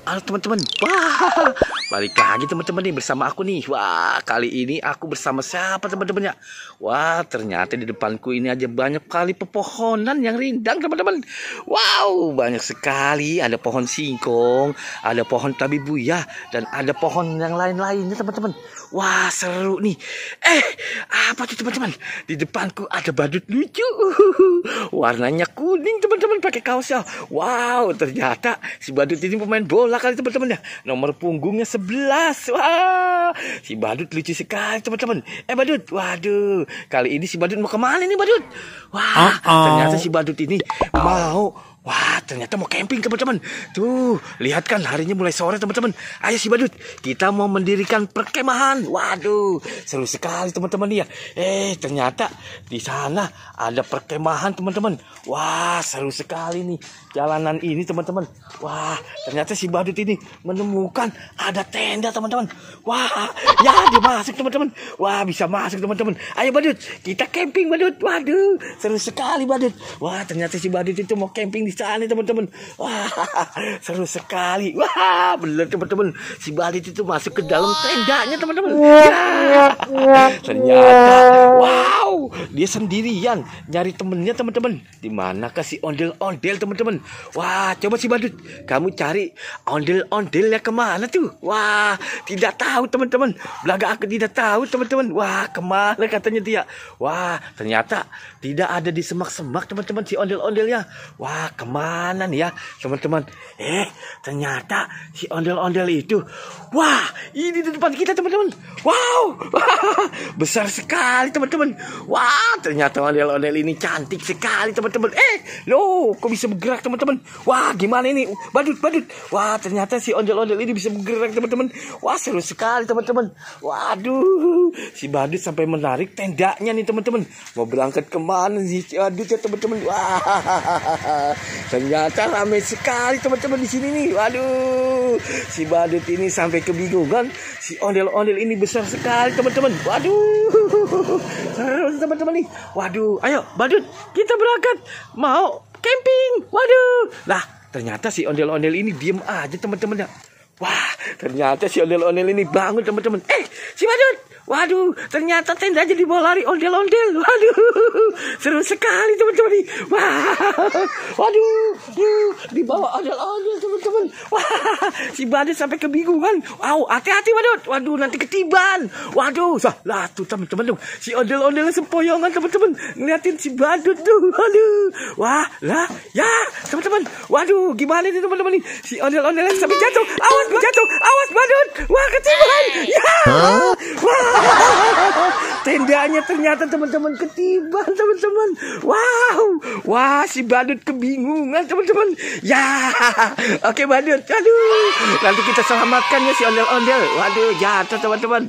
Halo teman-teman, wah balik lagi teman-teman nih bersama aku nih. Wah kali ini aku bersama siapa teman-teman ya? Wah ternyata di depanku ini aja banyak kali pepohonan yang rindang teman-teman. Wow banyak sekali, ada pohon singkong, ada pohon tabibuya, dan ada pohon yang lain-lainnya teman-teman. Wah seru nih. Apa tuh teman-teman? Di depanku ada badut lucu. Warnanya kuning teman-teman, pakai kaosnya. Wow ternyata si badut ini pemain bola kali teman-teman ya. Nomor punggungnya 11. Wah si badut lucu sekali teman-teman. Badut, waduh kali ini si badut mau kemana nih badut? Wah ternyata si badut ini ternyata mau camping teman-teman. Tuh, lihat kan harinya mulai sore teman-teman. Ayo si badut, kita mau mendirikan perkemahan. Waduh, seru sekali teman-teman ya. Ternyata di sana ada perkemahan teman-teman. Wah, seru sekali nih jalanan ini teman-teman. Wah, ternyata si badut ini menemukan ada tenda teman-teman. Wah, ya dia masuk teman-teman. Wah, bisa masuk teman-teman. Ayo badut, kita camping badut. Waduh, seru sekali badut. Wah, ternyata si badut itu mau camping di sana teman-teman. Wah seru sekali. Wah bener teman-teman, si badut itu masuk ke dalam tendanya teman-teman. Ternyata wow dia sendirian nyari temennya teman-teman. Di manakah si ondel-ondel teman-teman? Wah coba si badut, kamu cari ondel-ondelnya kemana tuh? Wah tidak tahu teman-teman, belaga aku tidak tahu teman-teman. Wah kemana katanya dia? Wah ternyata tidak ada di semak-semak teman-teman si ondel-ondelnya. Wah kemana nih ya teman-teman? Ternyata si ondel-ondel itu, wah ini di depan kita teman-teman. Wow besar sekali teman-teman. Wah ternyata ondel-ondel ini cantik sekali teman-teman. Loh kok bisa bergerak teman-teman? Wah gimana ini badut? Wah ternyata si ondel-ondel ini bisa bergerak teman-teman. Wah seru sekali teman-teman. Waduh si badut sampai menarik tendanya nih teman-teman. Mau berangkat kemana sih si badut ya teman-teman? Wah ternyata ramai sekali teman-teman di sini nih. Waduh si badut ini sampai kebingungan. Si ondel-ondel ini besar sekali teman-teman. Waduh seru teman-teman nih. Waduh ayo badut kita berangkat mau camping. Waduh lah ternyata si ondel-ondel ini diem aja teman-teman ya. Wah ternyata si ondel-ondel ini bangun teman-teman. Si badut, waduh ternyata tenda aja dibawa lari ondel-ondel. Waduh seru sekali teman-teman nih. Waduh dibawa ondel-ondel teman-teman. Wah si badut sampai kebingungan. Wow hati-hati badut. Waduh nanti ketiban. Waduh lah tuh teman-teman tuh si ondel-ondel sempoyongan teman-teman ngeliatin si badut tuh. Waduh wah lah ya teman-teman. Waduh gimana nih teman-teman nih si ondel-ondel sampai jatuh. Awas badut. Wah ketiban. Ya wah tendanya ternyata teman-teman ketiban teman-teman. Wah si badut kebingungan teman-teman. Ya oke badut. Aduh nanti kita selamatkan ya si ondel-ondel. Waduh jatuh teman-teman.